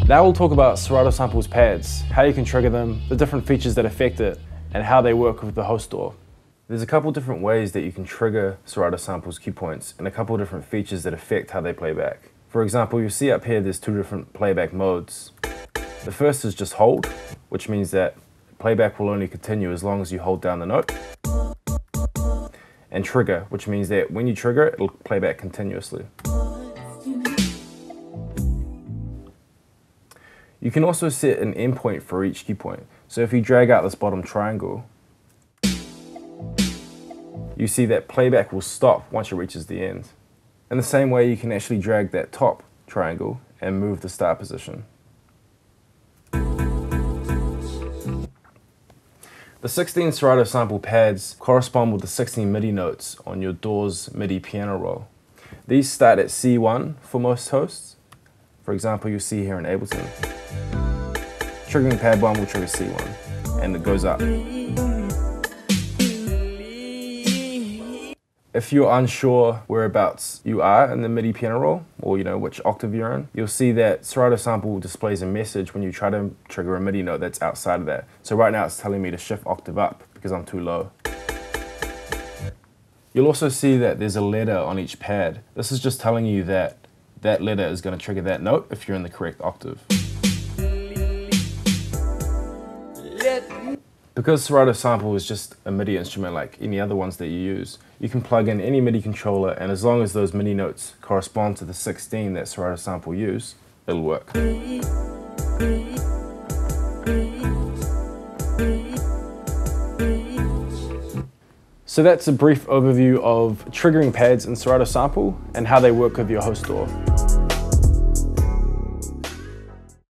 Now we'll talk about Serato Samples pads, how you can trigger them, the different features that affect it, and how they work with the host DAW. There's a couple different ways that you can trigger Serato Samples cue points and a couple different features that affect how they play back. For example, you'll see up here there's two different playback modes. The first is just hold, which means that playback will only continue as long as you hold down the note. And trigger, which means that when you trigger it, it'll play back continuously. You can also set an endpoint for each cue point. So if you drag out this bottom triangle, you see that playback will stop once it reaches the end. In the same way, you can actually drag that top triangle and move the start position. The 16 Serato sample pads correspond with the 16 MIDI notes on your DAW's MIDI piano roll. These start at C1 for most hosts. For example, you'll see here in Ableton. Triggering pad 1 will trigger C1, and it goes up. If you're unsure whereabouts you are in the MIDI piano roll, or which octave you're in, you'll see that Serato Sample displays a message when you try to trigger a MIDI note that's outside of that. So right now it's telling me to shift octave up because I'm too low. You'll also see that there's a letter on each pad. This is just telling you that that letter is going to trigger that note if you're in the correct octave. Because Serato Sample is just a MIDI instrument like any other ones that you use, you can plug in any MIDI controller, and as long as those MIDI notes correspond to the 16 that Serato Sample use, it'll work. So that's a brief overview of triggering pads in Serato Sample and how they work with your host DAW.